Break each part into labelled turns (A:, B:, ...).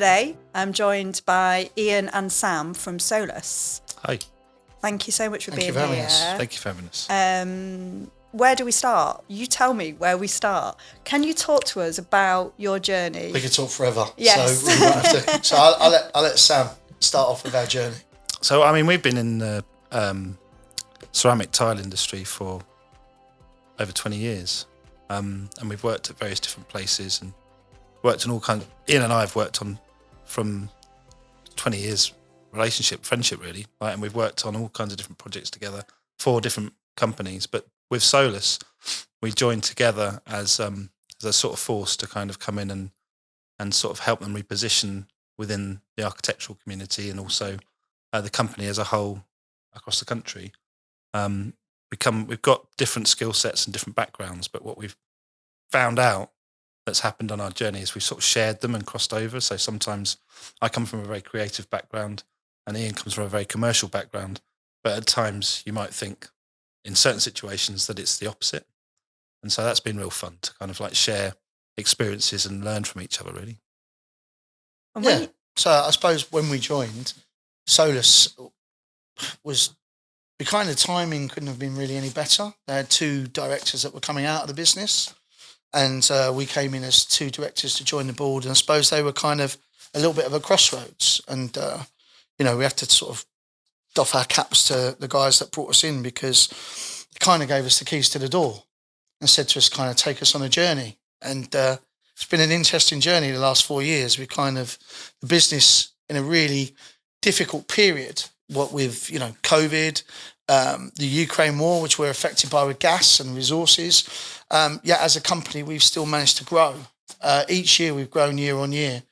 A: today I'm joined by Ian and Sam from Solus.
B: Hi.
A: Thank you so much for being here.
B: Thank you for having us.
A: Where do we start? You tell me where we start. Can you talk to us about your journey?
C: We could talk forever.
A: Yes.
C: So we might have to. So I'll let Sam start off with our journey.
B: So, I mean, we've been in the ceramic tile industry for over 20 years. And we've worked at various different places and worked on all kinds. Ian and I have worked on from 20 years friendship really. Right? And we've worked on all kinds of different projects together for different companies. But with Solus, we joined together as a sort of force to kind of come in and sort of help them reposition within the architectural community and also the company as a whole across the country. We've got different skill sets and different backgrounds, but what we've found out that's happened on our journey is we've sort of shared them and crossed over. So sometimes I come from a very creative background and Ian comes from a very commercial background, but at times you might think in certain situations that it's the opposite. And so that's been real fun to kind of like share experiences and learn from each other really.
C: Yeah. So I suppose when we joined, Solus was the kind of timing couldn't have been really any better. They had two directors that were coming out of the business and we came in as two directors to join the board. And I suppose they were kind of a little bit of a crossroads and, we have to sort of doff our caps to the guys that brought us in because they kind of gave us the keys to the door and said to us kind of take us on a journey. And it's been an interesting journey the last 4 years. We kind of, the business in a really difficult period, what with, COVID, the Ukraine war, which we're affected by with gas and resources. Yet as a company, we've still managed to grow. Each year we've grown year on year.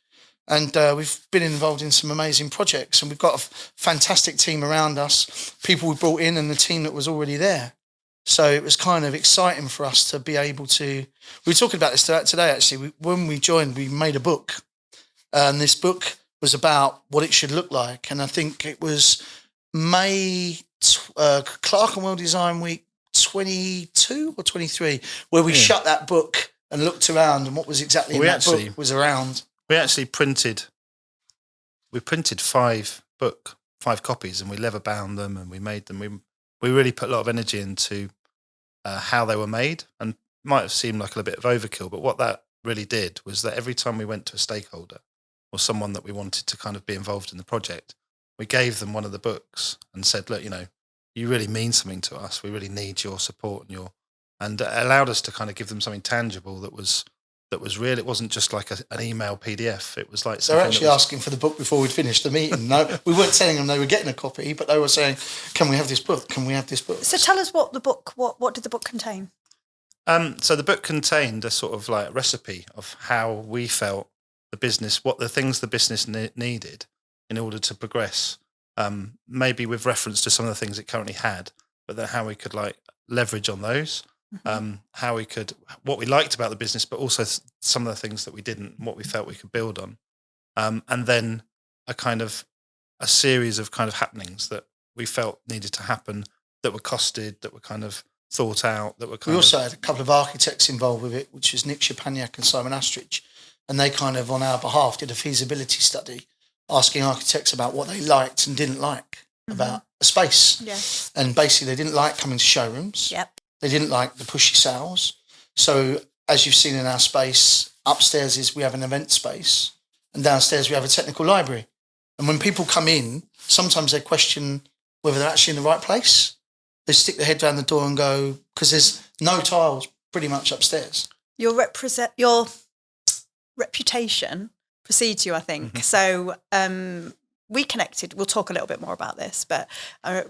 C: And we've been involved in some amazing projects and we've got a fantastic team around us, people we brought in and the team that was already there. So it was kind of exciting for us to be able to, we were talking about this today actually, when we joined, we made a book and this book was about what it should look like. And I think it was May, Clerkenwell Design Week 22 or 23, where we shut that book and looked around and what was exactly in that book was around.
B: We actually printed 5 copies and we leather bound them and we made them. We really put a lot of energy into how they were made and might have seemed like a bit of overkill, but what that really did was that every time we went to a stakeholder or someone that we wanted to kind of be involved in the project, we gave them one of the books and said, look, you really mean something to us. We really need your support and it allowed us to kind of give them something tangible that was real. It wasn't just like an email PDF. It was like
C: they're actually asking for the book before we'd finished the meeting. No, we weren't telling them they were getting a copy, but they were saying, "Can we have this book? Can we have this book?"
A: So tell us what did the book contain?
B: So the book contained a sort of like recipe of how we felt the business, what the things the business needed in order to progress. Maybe with reference to some of the things it currently had, but then how we could like leverage on those. How we could, what we liked about the business, but also some of the things that we didn't, what we felt we could build on. And then a series of kind of happenings that we felt needed to happen that were costed, that were kind of thought out, that were
C: We also had a couple of architects involved with it, which was Nick Shapaniak and Simon Astridge. And they kind of, on our behalf, did a feasibility study, asking architects about what they liked and didn't like about a space.
A: Yes.
C: And basically they didn't like coming to showrooms.
A: Yep.
C: They didn't like the pushy sales. So as you've seen in our space, upstairs we have an event space and downstairs we have a technical library. And when people come in, sometimes they question whether they're actually in the right place. They stick their head down the door and go, because there's no tiles pretty much upstairs.
A: Your reputation precedes you, I think.
B: Mm-hmm.
A: So we connected. We'll talk a little bit more about this, but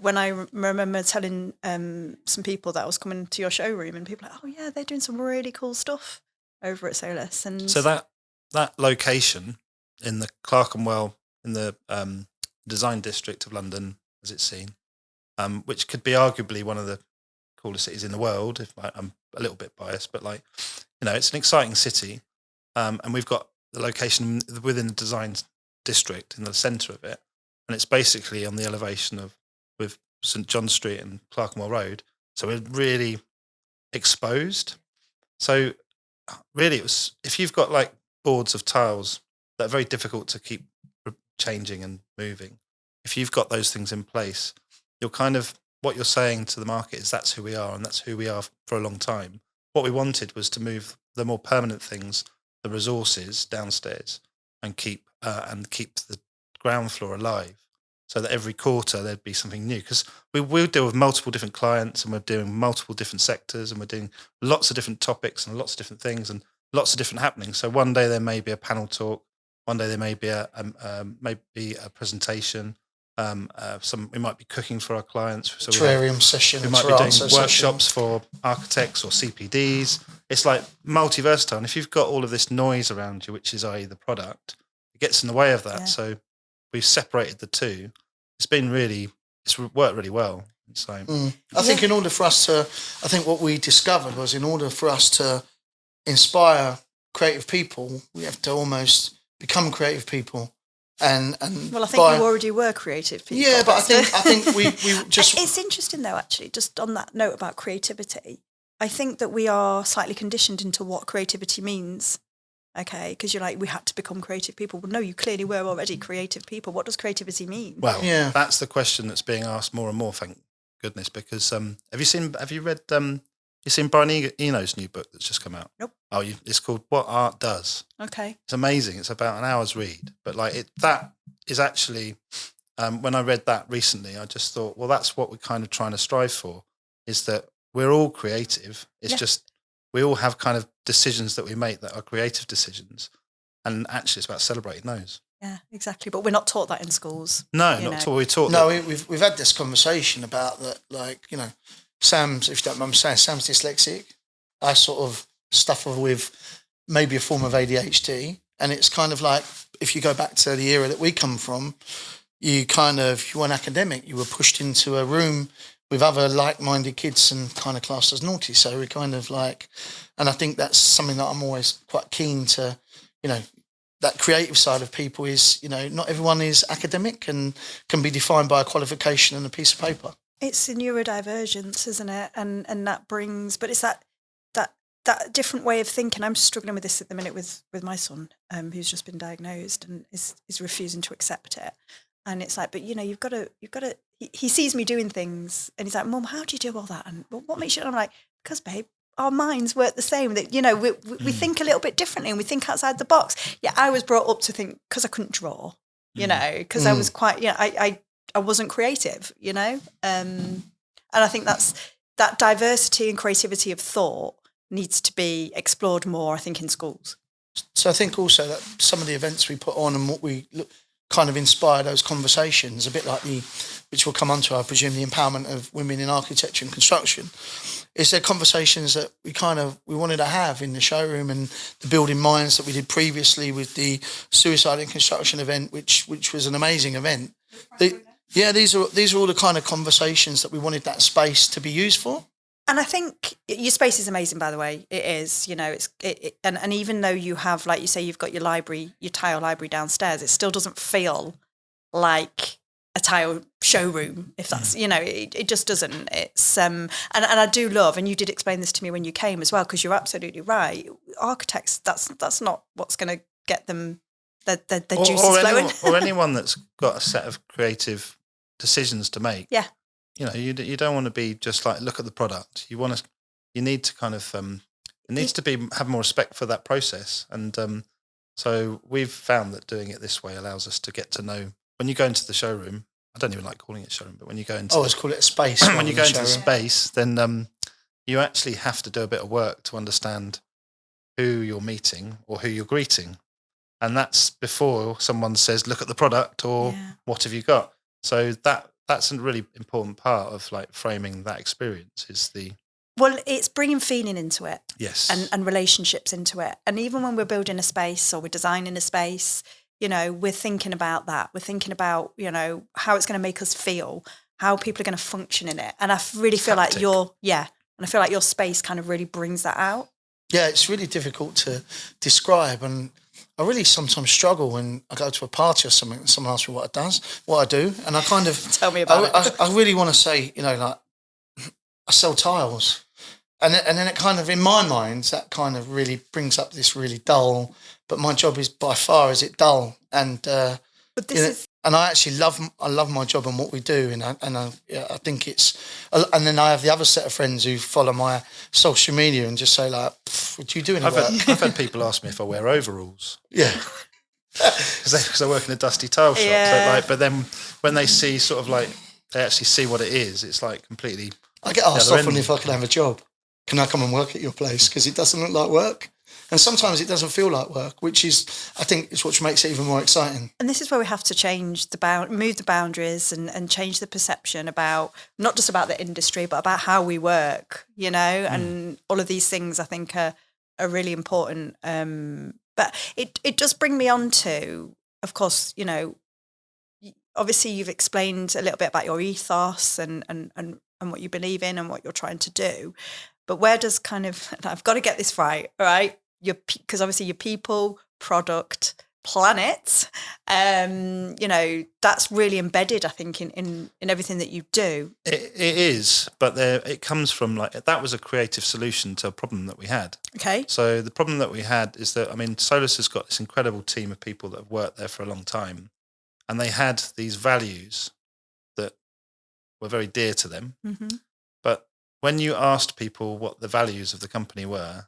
A: when I remember telling some people that I was coming to your showroom, and people were like, "Oh yeah, they're doing some really cool stuff over at Solus." And
B: so that location in the Clerkenwell, in the design district of London, as it's seen, which could be arguably one of the coolest cities in the world. If I'm a little bit biased, but it's an exciting city, and we've got the location within the design district in the centre of it, and it's basically on the elevation with St John Street and Clerkenwell Road, so we're really exposed. So really it was, if you've got like boards of tiles that are very difficult to keep changing and moving. If you've got those things in place, you're kind of, what you're saying to the market is that's who we are, and that's who we are for a long time. What we wanted was to move the more permanent things, the resources downstairs, and keep the ground floor alive, so that every quarter there'd be something new. Because we'll deal with multiple different clients, and we're doing multiple different sectors, and we're doing lots of different topics and lots of different things and lots of different happenings. So one day there may be a panel talk, one day there may be a presentation. We might be cooking for our clients. So
C: terrarium session.
B: We might be doing workshops for architects or CPDs. It's like multi-versatile. And if you've got all of this noise around you, which is i.e. the product, it gets in the way of that. Yeah. So we've separated the two. It's worked really well. So
C: I think in order for us to, I think what we discovered was in order for us to inspire creative people, we have to almost become creative people. And well,
A: I think you already were creative people.
C: Yeah, but I think we just.
A: It's interesting though, actually, just on that note about creativity. I think that we are slightly conditioned into what creativity means. Okay, because you're like, we had to become creative people. Well, no, you clearly were already creative people. What does creativity mean?
B: Well, that's the question that's being asked more and more. Thank goodness, because have you read Brian Eno's new book that's just come out?
A: Nope.
B: Oh, it's called What Art Does.
A: Okay.
B: It's amazing. It's about an hour's read. But that is actually, when I read that recently, I just thought, well, that's what we're kind of trying to strive for, is that we're all creative. It's just, we all have kind of decisions that we make that are creative decisions. And actually it's about celebrating those.
A: Yeah, exactly. But we're not taught that in schools.
B: No, not at all. We're taught
C: that. No, we've had this conversation about that, Sam's, if you don't mind me saying, Sam's dyslexic. I sort of suffer with maybe a form of ADHD. And it's kind of like, if you go back to the era that we come from, you weren't academic. You were pushed into a room with other like-minded kids and kind of classed as naughty. So we kind of and I think that's something that I'm always quite keen to, that creative side of people is, not everyone is academic and can be defined by a qualification and a piece of paper.
A: It's a neurodivergence, isn't it? And that brings, but it's that different way of thinking. I'm struggling with this at the minute with my son, who's just been diagnosed and is refusing to accept it. And it's like, but you've got to. He sees me doing things, and he's like, "Mum, how do you do all that? And what makes you?" And I'm like, "Because, babe, our minds work the same. That we think a little bit differently, and we think outside the box." Yeah, I was brought up to think because I couldn't draw, because I was quite, I wasn't creative, and I think that diversity and creativity of thought needs to be explored more, I think, in schools.
C: So I think also that some of the events we put on and what we kind of inspire those conversations, a bit like which we'll come on to, I presume, the empowerment of women in architecture and construction, is there conversations that we wanted to have in the showroom and the Building Minds that we did previously with the Suicide in Construction event, which was an amazing event. These are all the kind of conversations that we wanted that space to be used for.
A: And I think your space is amazing, by the way. It is, and even though you have, like you say, you've got your library, your tile library downstairs, it still doesn't feel like a tile showroom. If that's, it just doesn't. It's and I do love, and you did explain this to me when you came as well, because you're absolutely right. Architects, that's not what's going to get them the juices flowing.
B: Or anyone that's got a set of creative decisions to make.
A: Yeah.
B: You don't want to be just like, look at the product. You need to kind of, it needs to have more respect for that process. And so we've found that doing it this way allows us to get to know, when you go into the showroom, I don't even like calling it showroom, but when you go into...
C: let's call it a space.
B: When you go into the space, then you actually have to do a bit of work to understand who you're meeting or who you're greeting. And that's before someone says, look at the product or what have you got? So that's a really important part of framing that experience
A: Well, it's bringing feeling into it.
B: Yes.
A: And relationships into it. And even when we're building a space or we're designing a space, we're thinking about that. We're thinking about, how it's going to make us feel, how people are going to function in it. And I really feel like your space kind of really brings that out.
C: Yeah, it's really difficult to describe. And I really sometimes struggle when I go to a party or something and someone asks me what I do. And I kind of...
A: Tell me about it.
C: I really want to say, I sell tiles. And then it kind of, in my mind, that kind of really brings up this really dull, but my job is by far, is it dull? And,
A: but this is...
C: and I actually love my job and what we do. And I think it's, and then I have the other set of friends who follow my social media and just say like, what are you doing?
B: I've had people ask me if I wear overalls.
C: Yeah.
B: Because I work in a dusty tile shop.
A: Yeah.
B: But then when they see sort of like, they actually see what it is, it's like completely...
C: I get asked often if I can have a job. Can I come and work at your place? Because it doesn't look like work. And sometimes it doesn't feel like work, which is, I think, is what makes it even more exciting.
A: And this is where we have to change move the boundaries and change the perception about, not just about the industry, but about how we work, you know, and all of these things I think are really important. But it does bring me on to, of course, you know, obviously you've explained a little bit about your ethos and what you believe in and what you're trying to do. But where does kind of, I've got to get this right, all right? Because obviously your people, product, planet, you know, that's really embedded, I think, in everything that you do.
B: It is, but it comes from like, that was a creative solution to a problem that we had.
A: Okay.
B: So the problem that we had is that, I mean, Solus has got this incredible team of people that have worked there for a long time, and they had these values that were very dear to them. Mm-hmm. But when you asked people what the values of the company were,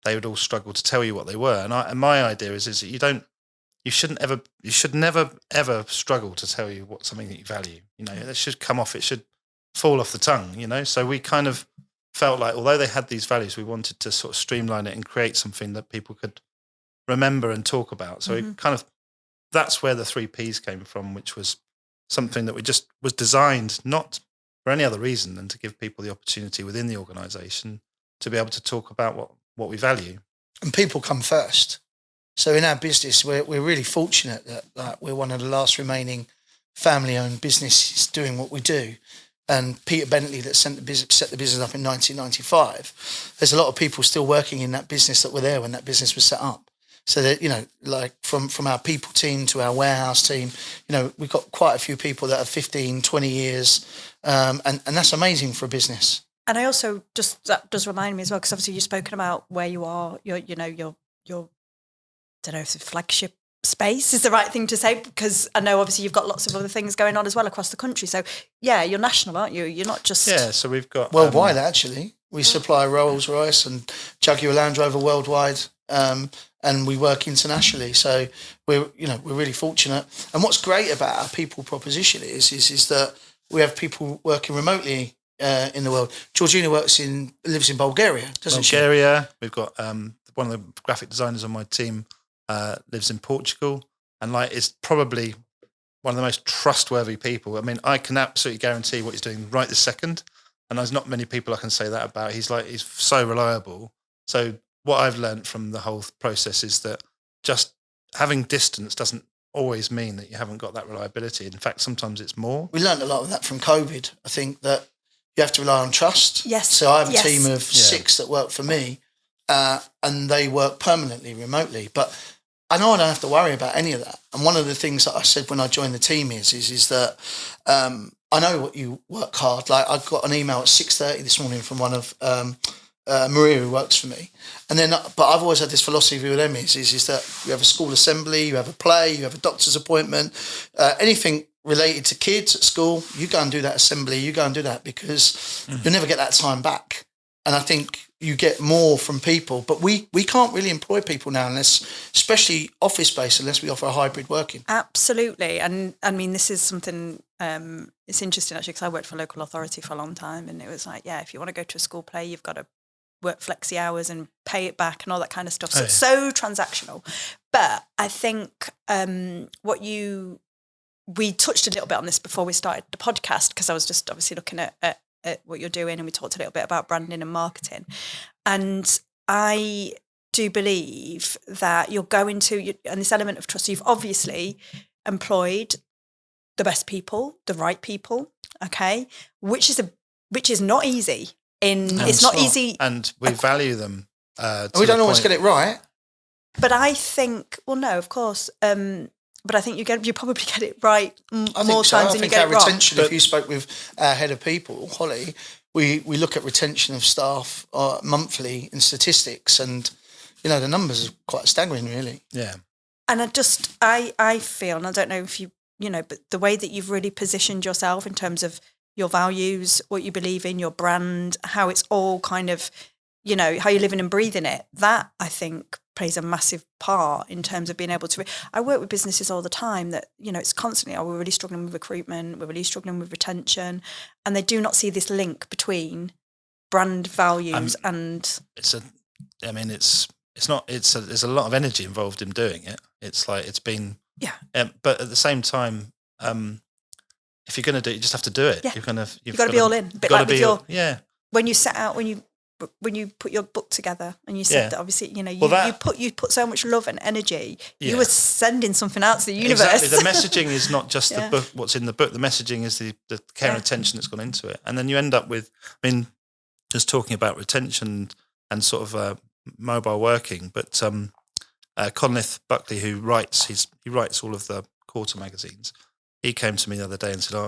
B: they would all struggle to tell you what they were. And my idea is that you should never ever struggle to tell you what something that you value. You know, it should come off, it should fall off the tongue, you know? So we kind of felt like, although they had these values, we wanted to sort of streamline it and create something that people could remember and talk about. So it kind of, that's where the 3 Ps came from, which was something that we just was designed not for any other reason than to give people the opportunity within the organisation to be able to talk about what we value.
C: And people come first. So in our business, we're really fortunate that we're one of the last remaining family-owned businesses doing what we do. And Peter Bentley, that set the business up in 1995, there's a lot of people still working in that business that were there when that business was set up. So that, you know, like from our people team to our warehouse team, you know, we've got quite a few people that are 15, 20 years. And that's amazing for a business.
A: And I also that does remind me as well, because obviously you've spoken about where you are, your I don't know if the flagship space is the right thing to say, because I know obviously you've got lots of other things going on as well across the country. So yeah, you're national, aren't you? You're not just...
B: Yeah, so we've got...
C: Worldwide, actually. We supply Rolls-Royce and Jaguar Land Rover worldwide, and we work internationally. So we're really fortunate. And what's great about our people proposition is that we have people working remotely in the world. Georgina lives in Bulgaria, doesn't she?
B: Bulgaria. We've got one of the graphic designers on my team lives in Portugal, and like is probably one of the most trustworthy people. I mean, I can absolutely guarantee what he's doing right this second, and there's not many people I can say that about. He's so reliable. So what I've learned from the whole process is that just having distance doesn't always mean that you haven't got that reliability. In fact, sometimes it's more.
C: We learned a lot of that from COVID. I think that you have to rely on trust.
A: Yes.
C: So I have a team of 6 that work for me, and they work permanently remotely. But I know I don't have to worry about any of that. And one of the things that I said when I joined the team is that I know what you work hard. Like I got an email at 6:30 this morning from one of Maria, who works for me. And then, but I've always had this philosophy with them is that you have a school assembly, you have a play, you have a doctor's appointment, anything related to kids at school, you go and do that assembly, you go and do that, because you'll never get that time back. And I think you get more from people, but we can't really employ people now unless, especially office-based, unless we offer a hybrid working.
A: Absolutely. And I mean, this is something, it's interesting actually, because I worked for a local authority for a long time, and it was like, yeah, if you want to go to a school play, you've got to work flexi hours and pay it back and all that kind of stuff. So it's so transactional. But I think we touched a little bit on this before we started the podcast, because I was just obviously looking at what you're doing, and we talked a little bit about branding and marketing. And I do believe that you're going to, and this element of trust, you've obviously employed the best people, the right people, okay, which is not easy. It's not easy.
B: And we value them.
C: We don't always get it right.
A: But I think, well, no, of course. But I think you probably get it right more times than you get it wrong.
C: I think our retention, if you spoke with our head of people, Holly, we look at retention of staff monthly in statistics, and the numbers are quite staggering, really.
B: Yeah.
A: And I feel, and I don't know if you but the way that you've really positioned yourself in terms of your values, what you believe in, your brand, how it's all kind of, how you're living and breathing it, that I think plays a massive part in terms of being able to. I work with businesses all the time that, it's constantly, we're really struggling with recruitment, we're really struggling with retention, and they do not see this link between brand values and.
B: There's a lot of energy involved in doing it. It's like, it's been, but at the same time, if you're going to do it, you just have to do it.
A: Yeah.
B: You've
A: got to be all in. A bit like with your,
B: yeah.
A: When you set out, when you put your book together, and you said that obviously, you put so much love and energy, you were sending something out to the universe.
B: Exactly. The messaging is not just the book, what's in the book. The messaging is the care and attention that's gone into it. And then you end up with, just talking about retention and sort of mobile working, but Conleth Buckley, who he writes all of the quarter magazines, he came to me the other day and said,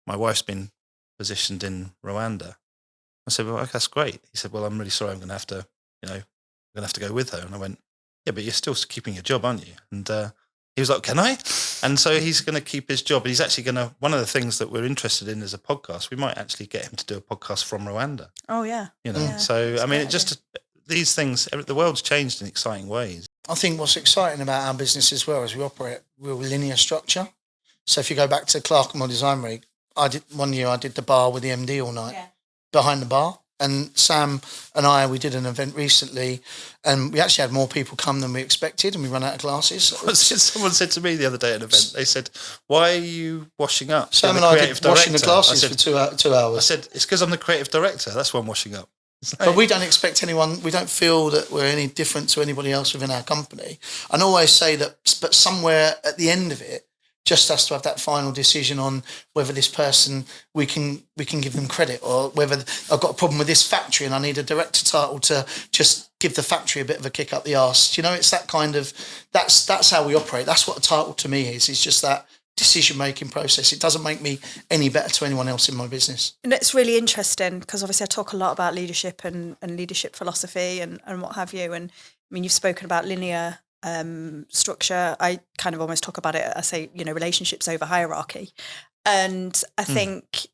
B: my wife's been positioned in Rwanda. I said, well, okay, that's great. He said, well, I'm really sorry, I'm going to have to go with her. And I went, yeah, but you're still keeping your job, aren't you? And he was like, can I? And so he's going to keep his job. He's actually one of the things that we're interested in as a podcast, we might actually get him to do a podcast from Rwanda.
A: Oh, yeah.
B: So, these things, the world's changed in exciting ways.
C: I think what's exciting about our business as well is we operate real linear structure. So if you go back to Clark and Design Week, I did the bar with the MD all night behind the bar. And Sam and we did an event recently, and we actually had more people come than we expected, and we ran out of glasses.
B: Someone said to me the other day at an event, they said, why are you washing up?
C: Sam and I did washing the glasses for 2 hours.
B: I said, it's because I'm the creative director. That's why I'm washing up.
C: But we don't expect anyone, we don't feel that we're any different to anybody else within our company. And I always say that, but somewhere at the end of it, just has to have that final decision on whether this person, we can give them credit, or whether I've got a problem with this factory and I need a director title to just give the factory a bit of a kick up the arse. It's that kind of, that's how we operate. That's what a title to me is. It's just that decision-making process. It doesn't make me any better to anyone else in my business.
A: And it's really interesting because obviously I talk a lot about leadership and leadership philosophy and what have you. And you've spoken about linear structure. I kind of almost talk about it, I say, relationships over hierarchy. And I think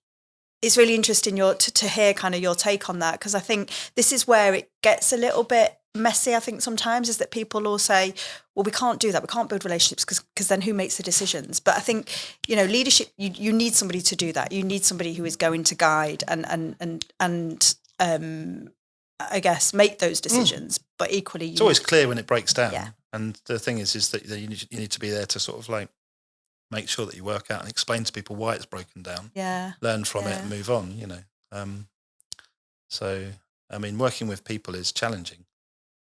A: it's really interesting to hear kind of your take on that, because I think this is where it gets a little bit messy, I think, sometimes, is that people all say, well, we can't do that, we can't build relationships because then who makes the decisions? But I think, leadership, you need somebody to do that. You need somebody who is going to guide and I guess make those decisions, but equally
B: it's always clear when it breaks down.
A: Yeah.
B: And the thing is that you need to be there to sort of like make sure that you work out and explain to people why it's broken down.
A: Yeah.
B: Learn from it and move on, So, working with people is challenging.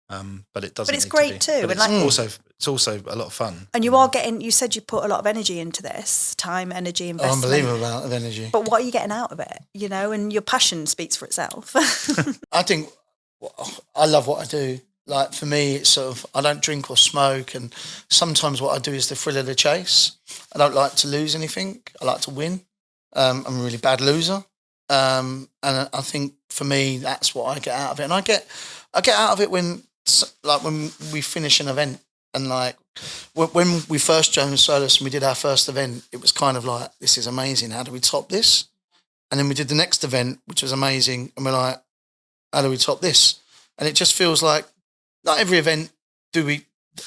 B: But it doesn't.
A: But it's great too.
B: But it's also a lot of fun.
A: And you said you put a lot of energy into this, time, energy, investment.
C: Unbelievable amount of energy.
A: But what are you getting out of it? And your passion speaks for itself.
C: I think I love what I do. Like, for me, it's sort of, I don't drink or smoke, and sometimes what I do is the thrill of the chase. I don't like to lose anything. I like to win. I'm a really bad loser. And I think for me, that's what I get out of it. And I get out of it when we finish an event, and like when we first joined Solus and we did our first event, it was kind of like, this is amazing. How do we top this? And then we did the next event, which was amazing. And we're like, how do we top this? And it just feels like every event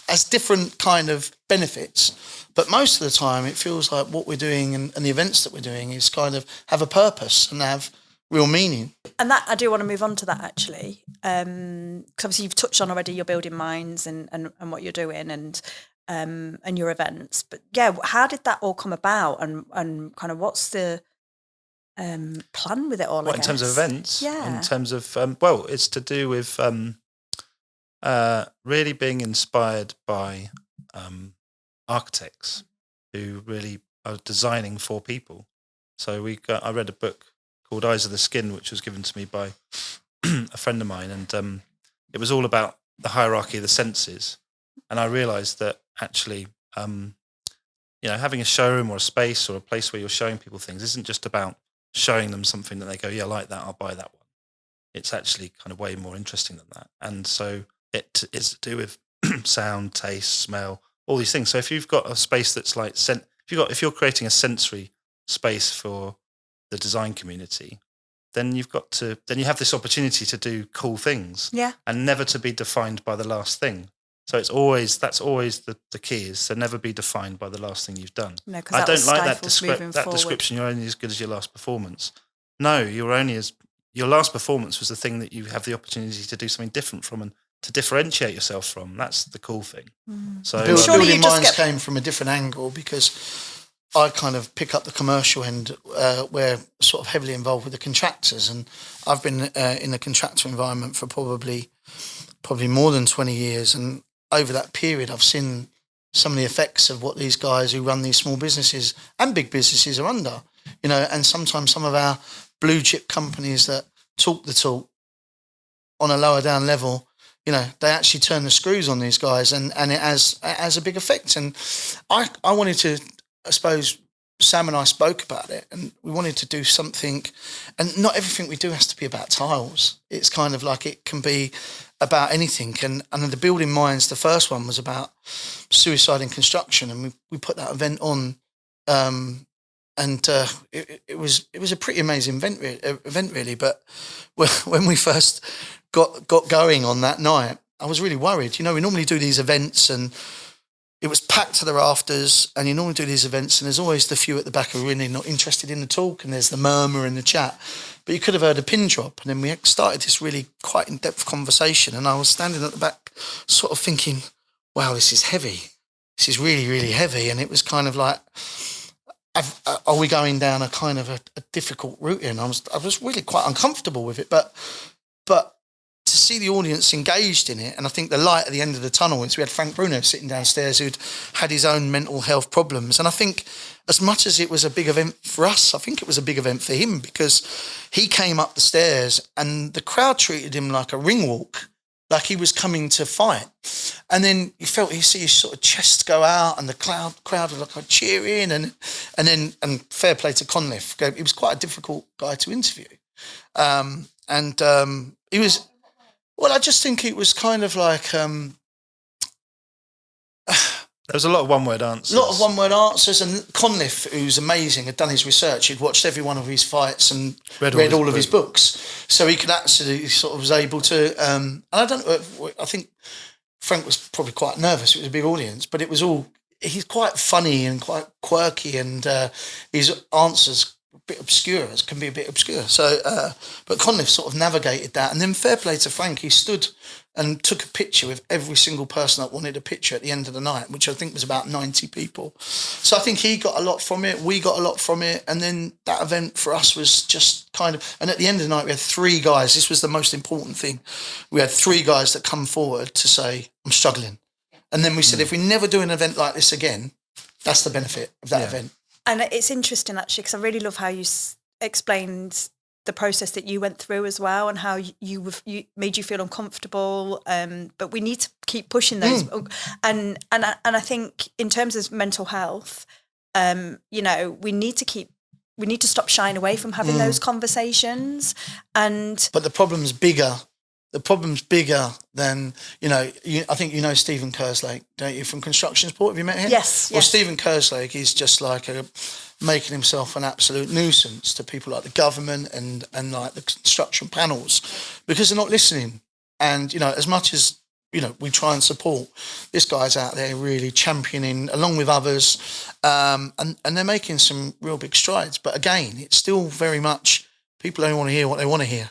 C: has different kind of benefits, but most of the time it feels like what we're doing and the events that we're doing is kind of have a purpose and have real meaning.
A: And that, I do want to move on to that actually, because obviously you've touched on already your building minds and what you're doing and your events. But yeah, how did that all come about, and kind of what's the plan with it all?
B: In terms of events?
A: Yeah.
B: In terms of, it's to do with really being inspired by architects who really are designing for people. So I read a book called Eyes of the Skin, which was given to me by a friend of mine, and it was all about the hierarchy of the senses. And I realised that actually, having a showroom or a space or a place where you're showing people things isn't just about showing them something that they go, yeah, I like that, I'll buy that one. It's actually kind of way more interesting than that. And so it is to do with sound, taste, smell, all these things. So if you've got a space that's like, if you're creating a sensory space for the design community, then you have this opportunity to do cool things, and never to be defined by the last thing. So that's always the key, is to never be defined by the last thing you've done.
A: No,
B: I don't like that description. You're only as good as your last performance. No, your last performance was the thing that you have the opportunity to do something different from and to differentiate yourself from. That's the cool thing. So
C: building minds came from a different angle, because I kind of pick up the commercial end, where sort of heavily involved with the contractors, and I've been in the contractor environment for probably more than 20 years, and over that period I've seen some of the effects of what these guys who run these small businesses and big businesses are under, and sometimes some of our blue chip companies that talk the talk on a lower down level, they actually turn the screws on these guys, and it has a big effect. And I wanted to, I suppose, Sam and I spoke about it, and we wanted to do something, and not everything we do has to be about tiles. It's kind of like it can be about anything. And the Building Minds, the first one was about suicide in construction, and we put that event on, and it was a pretty amazing event really. But when we first got going on that night, I was really worried. We normally do these events and it was packed to the rafters, and you normally do these events and there's always the few at the back who are really not interested in the talk, and there's the murmur in the chat. But you could have heard a pin drop, and then we started this really quite in-depth conversation, and I was standing at the back sort of thinking, wow, this is heavy. This is really, really heavy. And it was kind of like, are we going down a kind of a difficult route here? And I was really quite uncomfortable with it, but to see the audience engaged in it, and I think the light at the end of the tunnel is we had Frank Bruno sitting downstairs who'd had his own mental health problems. And I think as much as it was a big event for us, I think it was a big event for him, because he came up the stairs and the crowd treated him like a ring walk, like he was coming to fight. And then you see his sort of chest go out, and the crowd was like cheering, and fair play to Conliffe. He was quite a difficult guy to interview. He was, well, I just think it was kind of like there
B: was a lot of one-word answers.
C: And Conliffe, who's amazing, had done his research. He'd watched every one of his fights and read all of his books. So he could actually sort of was able to, and I think Frank was probably quite nervous. It was a big audience, but he's quite funny and quite quirky, and his answers can be a bit obscure. So, but Conliffe sort of navigated that, and then fair play to Frank. He stood and took a picture with every single person that wanted a picture at the end of the night, which I think was about 90 people. So I think he got a lot from it. We got a lot from it. And then that event for us was just kind of, and at the end of the night, we had 3 guys. This was the most important thing. We had 3 guys that come forward to say, I'm struggling. And then we said, if we never do an event like this again, that's the benefit of that event.
A: And it's interesting, actually, because I really love how you explained the process that you went through as well, and how you made you feel uncomfortable. But we need to keep pushing those. And I think in terms of mental health, we need to stop shying away from having those conversations.
C: But the problem's bigger. The problem's bigger than, I think Stephen Kerslake, don't you, from Construction Support? Have you met him?
A: Yes.
C: Well, Stephen Kerslake is just like making himself an absolute nuisance to people like the government and like the construction panels, because they're not listening. And, as much as, we try and support, this guy's out there really championing along with others, and they're making some real big strides. But again, it's still very much, people don't want to hear what they want to hear.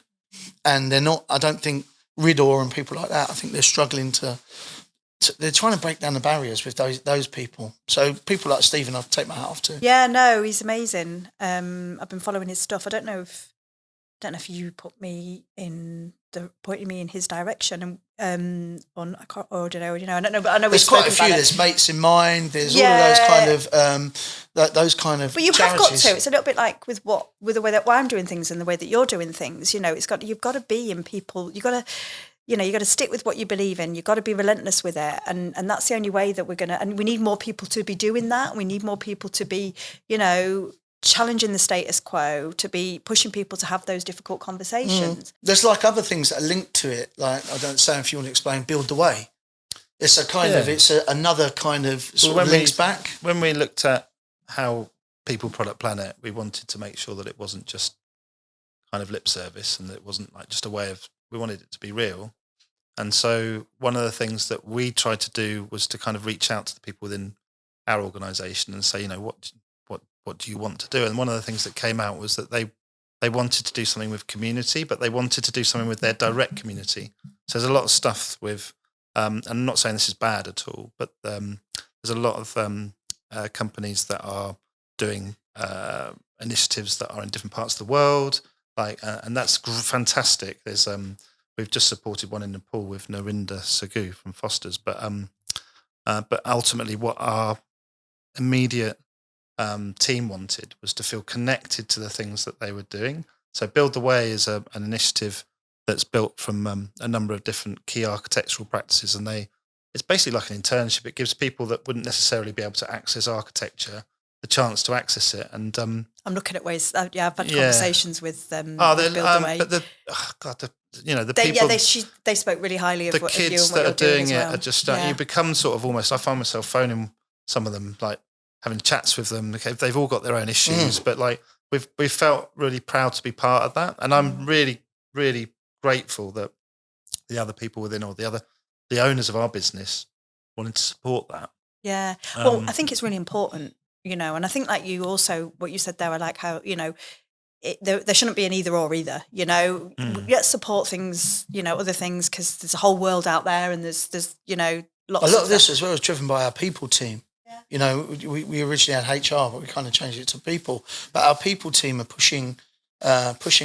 C: And they're not, I don't think, Ridor and people like that, I think they're struggling they're trying to break down the barriers with those people. So people like Stephen, I'll take my hat off to.
A: Yeah, no, he's amazing. I've been following his stuff. I don't know if you pointed me in his direction, and I don't know, but I know
C: there's quite a few. There's Mates in Mind. There's all of those kind of.
A: But you
C: charities.
A: have got to. It's a little bit like with the way that I'm doing things and the way that you're doing things. You've got to be in people. You got to stick with what you believe in. You've got to be relentless with it, and that's the only way that we're gonna. And we need more people to be doing that. We need more people to be, challenging the status quo, to be pushing people to have those difficult conversations.
C: There's like other things that are linked to it. Like, I don't know if you want to explain, build the way. It's a kind of, another kind of sort of links back.
B: When we looked at how people, product, planet, we wanted to make sure that it wasn't just kind of lip service, and that it wasn't like just a way of, we wanted it to be real. And so one of the things that we tried to do was to kind of reach out to the people within our organisation and say, what do you want to do? And one of the things that came out was that they wanted to do something with community, but they wanted to do something with their direct community. So there's a lot of stuff with, and I'm not saying this is bad at all, but there's a lot of companies that are doing initiatives that are in different parts of the world, and that's fantastic. There's we've just supported one in Nepal with Narinder Sagu from Foster's, but ultimately what our immediate team wanted was to feel connected to the things that they were doing. So Build the Way is an initiative that's built from a number of different key architectural practices, and it's basically like an internship. It gives people that wouldn't necessarily be able to access architecture the chance to access it. And I'm
A: looking at ways. I've had conversations with them. Build the Way.
B: But the people.
A: Yeah, they spoke really highly of
B: the
A: what
B: kids
A: you and what
B: that
A: you're
B: are doing
A: as well.
B: it are just you become sort of almost. I find myself phoning some of them, like having chats with them. They've all got their own issues, but like we've felt really proud to be part of that, and I'm really, really grateful that the other people within, or the owners of our business, wanted to support that.
A: Yeah, well, I think it's really important, and I think like you also, what you said there, I like how, there shouldn't be an either or either, let's support things, other things, because there's a whole world out there, and there's lots
C: a lot of this as well is driven by our people team. Yeah. We originally had HR, but we kind of changed it to people. But our people team are pushing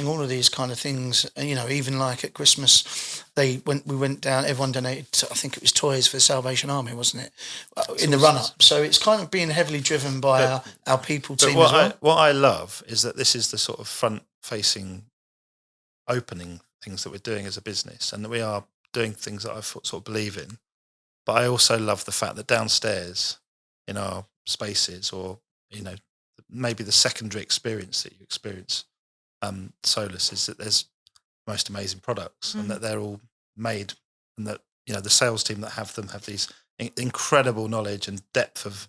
C: all of these kind of things. Even like at Christmas, we went down, everyone donated, I think it was toys for the Salvation Army, wasn't it? In the run-up. So it's kind of being heavily driven by our people team as well.
B: What I love is that this is the sort of front-facing opening things that we're doing as a business, and that we are doing things that I sort of believe in. But I also love the fact that downstairs in our spaces, or, maybe the secondary experience that you experience, Solus, is that there's most amazing products, and that they're all made, and that the sales team that have them have these incredible knowledge and depth of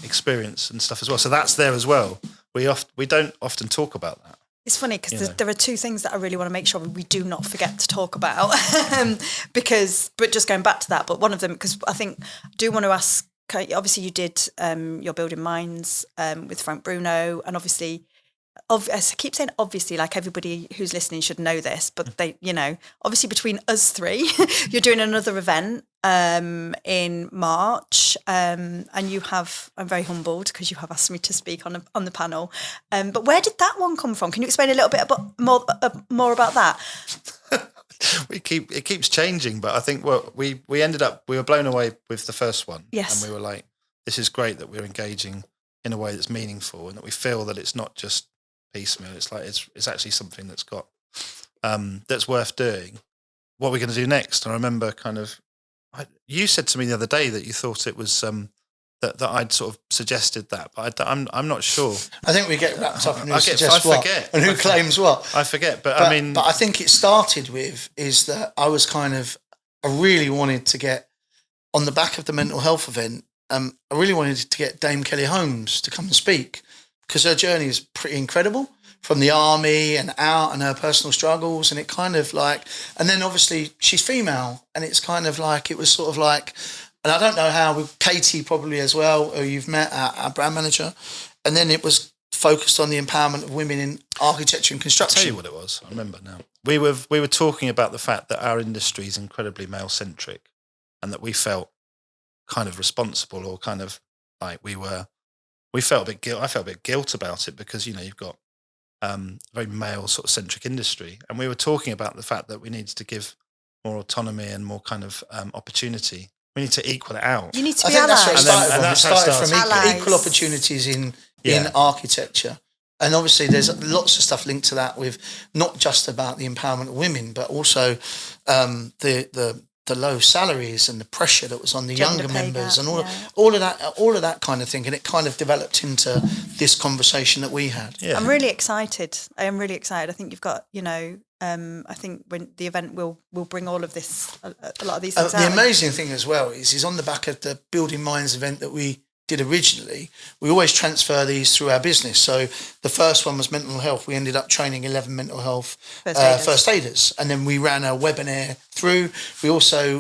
B: experience and stuff as well. So that's there as well. We don't often talk about that.
A: It's funny because there are two things that I really want to make sure we do not forget to talk about, but just going back to that, but one of them, because I think I do want to ask, obviously you did your Building Minds with Frank Bruno, and obviously, I keep saying obviously, like everybody who's listening should know this, but they, obviously between us three, you're doing another event in March, and you have, I'm very humbled because you have asked me to speak on the panel, but where did that one come from? Can you explain a little bit more about that?
B: It keeps changing, but I think we ended up, we were blown away with the first one.
A: Yes.
B: And we were like, this is great that we're engaging in a way that's meaningful, and that we feel that it's not just piecemeal. It's like it's actually something that's got that's worth doing. What are we going to do next? And I remember you said to me the other day that you thought it was that I'd sort of suggested that, but I'm not sure.
C: I think we get wrapped up in who
B: suggests what and
C: who claims what.
B: I forget, but
C: I think it started with is that I really wanted to get on the back of the mental health event. I really wanted to get Dame Kelly Holmes to come and speak, because her journey is pretty incredible, from the army and out, and her personal struggles, and it kind of like, and then obviously she's female, and it's kind of like, it was sort of like, and I don't know how, with Katie probably as well, who you've met, our brand manager, and then it was focused on the empowerment of women in architecture and construction.
B: I'll tell you what it was. I remember now. We were talking about the fact that our industry is incredibly male-centric, and that we felt kind of responsible, or kind of like we felt a bit guilt. I felt a bit guilt about it, because you've got a very male sort of centric industry, and we were talking about the fact that we needed to give more autonomy and more kind of opportunity. We need to equal it out.
A: You need to be
C: I think
A: allies.
C: that's where it started from. It started from equal
A: Allies.
C: opportunities in architecture. And obviously there's lots of stuff linked to that, with not just about the empowerment of women, but also the the low salaries and the pressure that was on the
A: Gender
C: younger
A: pay
C: members
A: gap,
C: and
A: yeah.
C: all of that kind of thing, and it kind of developed into this conversation that we had.
B: Yeah.
A: I'm really excited. I am really excited. I think you've got, I think when the event will bring all of this, a lot of these things out.
C: The amazing thing as well is on the back of the Building Minds event that we did originally, we always transfer these through our business. So the first one was mental health. We ended up training 11 mental health first aiders, and then we ran a webinar through. We also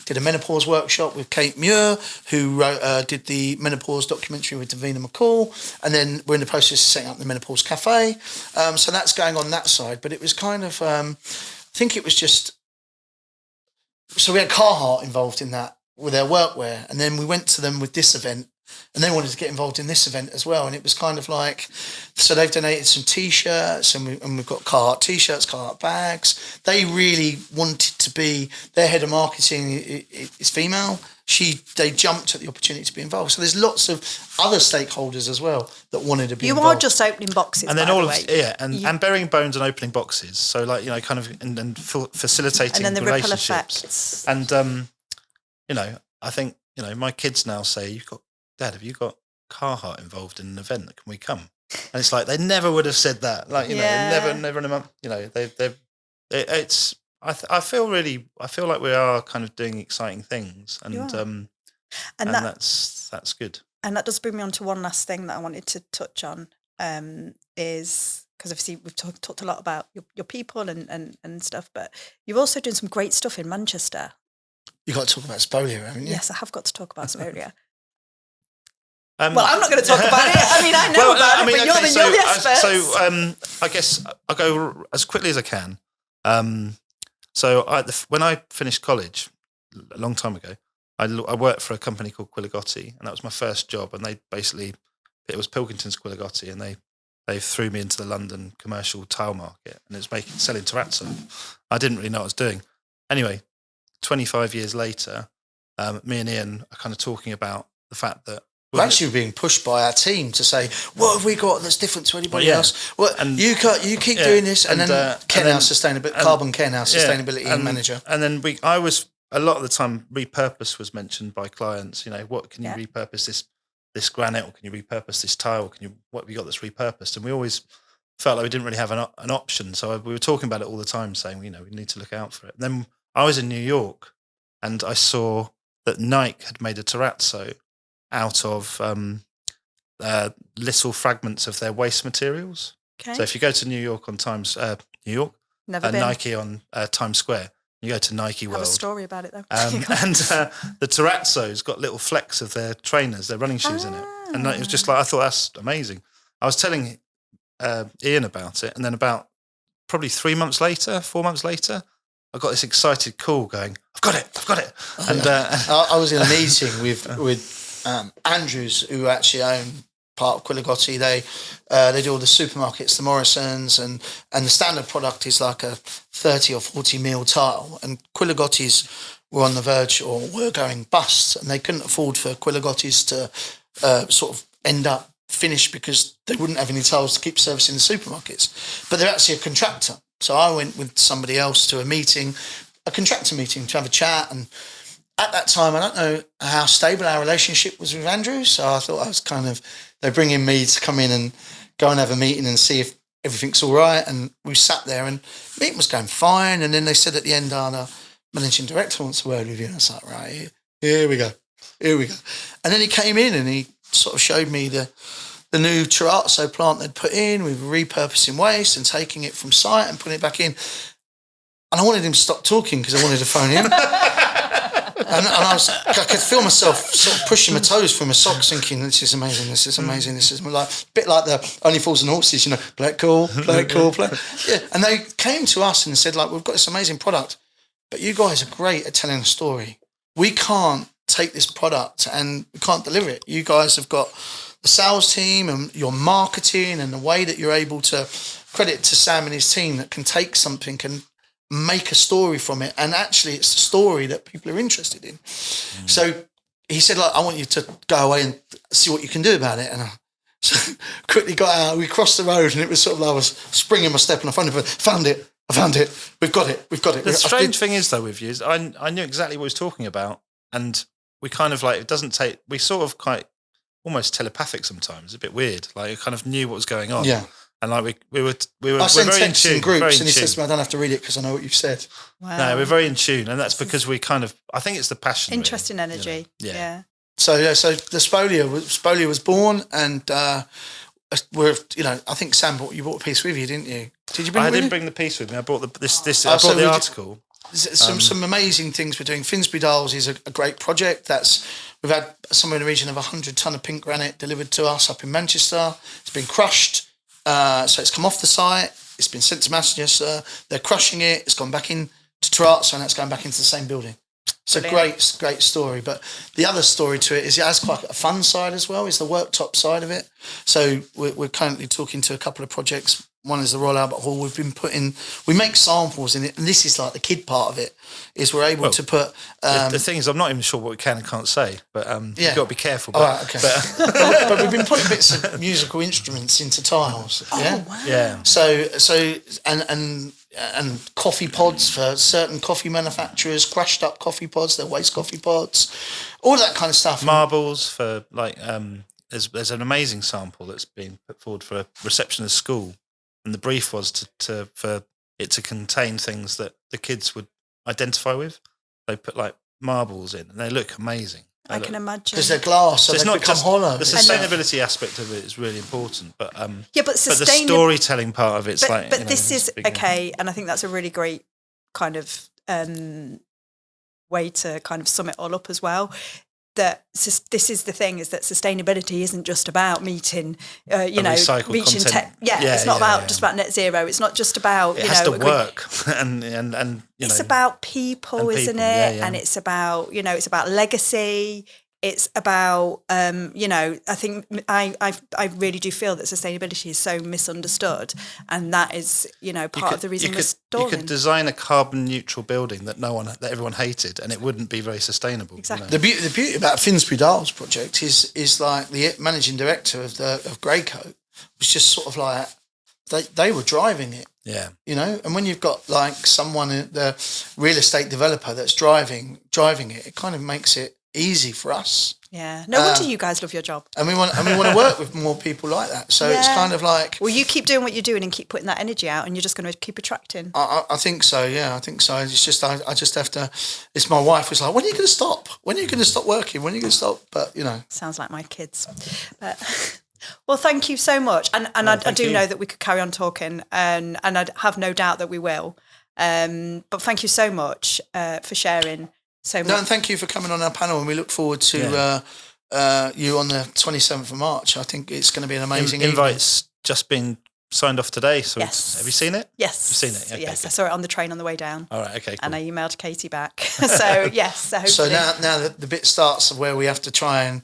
C: did a menopause workshop with Kate Muir, who did the menopause documentary with Davina McCall, and then we're in the process of setting up the menopause cafe. So that's going on that side, but it was kind of I think it was just, so we had Carhartt involved in that with their workwear, and then we went to them with this event, and they wanted to get involved in this event as well. And it was kind of like, so they've donated some T-shirts, and we've got Carhartt T-shirts, Carhartt bags. They really wanted to be, their head of marketing is female. They jumped at the opportunity to be involved. So there's lots of other stakeholders as well that wanted to be involved.
A: You are just opening boxes,
B: and then
A: by
B: all
A: the way.
B: and burying bones and opening boxes. So like, kind of and facilitating
A: and then the
B: relationships.
A: Ripple effect.
B: And I think my kids now say, Dad, have you got Carhartt involved in an event? Can we come? And it's like they never would have said that. Like never in a month. I feel like we are kind of doing exciting things, and that's good.
A: And that does bring me on to one last thing that I wanted to touch on, is because obviously we've talked a lot about your people and stuff, but you're also doing some great stuff in Manchester.
C: You've got to talk about Spolia, haven't you?
A: Yes, I have got to talk about Spolia. Well, I'm not going to talk about it. I mean, I know but you're the expert.
B: So I guess I'll go as quickly as I can. So when I finished college a long time ago, I worked for a company called Quillagotti, and that was my first job. And it was Pilkington's Quillagotti, and they threw me into the London commercial tile market, and it was selling terrazzo. I didn't really know what I was doing. Anyway, 25 years later, me and Ian are kind of talking about the fact that
C: we're actually being pushed by our team to say, what have we got that's different to anybody else? Well, and you keep doing this, and then Carbon Care now, sustainability manager.
B: And then I was, a lot of the time, repurpose was mentioned by clients. What can you repurpose this granite, or can you repurpose this tile? What have you got that's repurposed? And we always felt like we didn't really have an option. So we were talking about it all the time, saying, we need to look out for it. And then I was in New York, and I saw that Nike had made a terrazzo out of little fragments of their waste materials. Okay. So if you go to New York on Nike on Times Square, you go to Nike World.
A: I have a story about it though.
B: And the terrazzo's got little flecks of their trainers, their running shoes in it. And it was just like, I thought that's amazing. I was telling Ian about it, and then about probably 4 months later, I got this excited call going, I've got it. And
C: I was in a meeting with Andrews, who actually own part of Quillagotti. They do all the supermarkets, the Morrisons, and the standard product is like a 30 or 40 mil tile. And Quillagotti's were on the verge, or were going bust, and they couldn't afford for Quillagotti's to sort of end up finished because they wouldn't have any tiles to keep servicing the supermarkets. But they're actually a contractor. So I went with somebody else to a contractor meeting to have a chat. And at that time, I don't know how stable our relationship was with Andrew. So I thought I was they're bringing me to come in and go and have a meeting and see if everything's all right. And we sat there, and the meeting was going fine. And then they said at the end, the managing director wants a word with you. And I was like, right, here we go. And then he came in and he sort of showed me the new terrazzo plant they'd put in with repurposing waste and taking it from site and putting it back in. And I wanted him to stop talking because I wanted to phone him. and I could feel myself sort of pushing my toes through my socks thinking, this is amazing. This is like, a bit like the Only Fools and Horses, play it cool. Yeah. And they came to us and said, like, we've got this amazing product, but you guys are great at telling a story. We can't take this product and we can't deliver it. You guys have got the sales team and your marketing and the way that you're able to, credit to Sam and his team, that can take something and make a story from it. And actually it's the story that people are interested in. So he said, like, I want you to go away and see what you can do about it. And I so quickly got out, we crossed the road, and it was sort of like I was springing my step, and I found it. I found it. We've got it.
B: The strange thing is, though, with you, is I knew exactly what he was talking about, and we kind of like, it doesn't take, we sort of quite almost telepathic sometimes, a bit weird. Like, I kind of knew what was going on.
C: Yeah.
B: And like we were
C: I send
B: very in
C: texts
B: tune.
C: in groups,
B: very in
C: and he
B: tune.
C: says to me, "I don't have to read it because I know what you've said."
A: Wow.
B: No, we're very in tune, and that's because we kind of, I think it's the passion.
A: Interesting
B: really,
A: energy.
B: you know? Yeah.
C: So the Spolia was born, and we're, I think Sam you brought a piece with you, didn't you? Did you bring?
B: I
C: it with
B: didn't
C: you?
B: bring the piece with me. I brought I brought
C: so
B: the article.
C: Some amazing things we're doing. Finsbury Dials is a great project. We've had somewhere in the region of 100 tonne of pink granite delivered to us up in Manchester. It's been crushed, so it's come off the site. It's been sent to Manchester. They're crushing it. It's gone back in to Terrazzo, and it's going back into the same building. It's a great story. But the other story to it is it has quite a fun side as well. It's the worktop side of it. So we're currently talking to a couple of projects. One is the Royal Albert Hall. We make samples in it, and this is like the kid part of it, is we're able to put...
B: the thing is, I'm not even sure what we can and can't say, but you've got to be careful.
C: All right, okay. But we've been putting bits of musical instruments into tiles. Yeah?
A: Wow.
B: Yeah.
C: So and coffee pods for certain coffee manufacturers, crushed up coffee pods, they're waste coffee pods, all that kind of stuff.
B: Marbles for like, there's an amazing sample that's been put forward for a reception of school. And the brief was for it to contain things that the kids would identify with. They put like marbles in, and they look amazing.
A: I can imagine.
C: Because they're glass, so
B: it's
C: they
B: not
C: become
B: just
C: hollow.
B: The sustainability aspect of it is really important, but
A: but
B: the storytelling part of it's like.
A: But this is
B: big,
A: okay, and I think that's a really great kind of way to kind of sum it all up as well. That this is the thing, is that sustainability isn't just about meeting, reaching
B: content.
A: tech. It's not about just about net zero. It's not just about
B: it has to work, and
A: it's about people, isn't it?
B: Yeah.
A: And it's about it's about legacy. It's about I think I really do feel that sustainability is so misunderstood, and that is part of the reason we're stalling.
B: You could design a carbon neutral building that everyone hated, and it wouldn't be very sustainable.
A: Exactly.
C: The beauty about Finsbury Dials project is like the managing director of Greycoat was just sort of like they were driving it.
B: Yeah.
C: And when you've got like someone, the real estate developer that's driving it, it kind of makes it easy for us.
A: Yeah. No wonder you guys love your job.
C: And we want to work with more people like that. So it's kind of like...
A: Well, you keep doing what you're doing and keep putting that energy out, and you're just going to keep attracting.
C: I think so, yeah. I think so. It's just, I just have to... It's my wife was like, when are you going to stop? When are you going to stop working? When are you going to stop? But,
A: Sounds like my kids. But... Well, thank you so much. And I do know that we could carry on talking, and I have no doubt that we will. But thank you so much for sharing so much.
C: No, and thank you for coming on our panel, and we look forward to you on the 27th of March. I think it's going to be an amazing
B: invite's just been signed off today. So
A: yes.
B: Have you seen it?
A: Yes.
B: You've seen it? Okay,
A: yes,
B: good.
A: I saw it on the train on the way down.
B: All right, okay, cool.
A: And I emailed Katie back. So, yes.
C: So now the bit starts of where we have to try and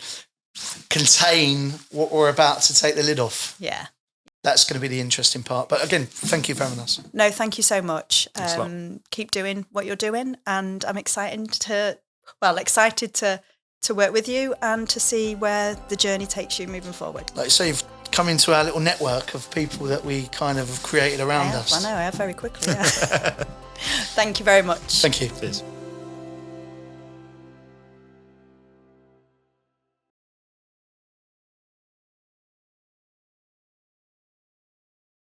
C: contain what we're about to take the lid off.
A: Yeah.
C: That's going to be the interesting part. But again, thank you for having us.
A: No, thank you so much.
B: Thanks a lot.
A: Keep doing what you're doing, and I'm excited to work with you and to see where the journey takes you moving forward.
C: Like you say, you've come into our little network of people that we kind of have created around us.
A: I know, I have very quickly. Yeah. Thank you very much.
C: Thank you.
B: Cheers.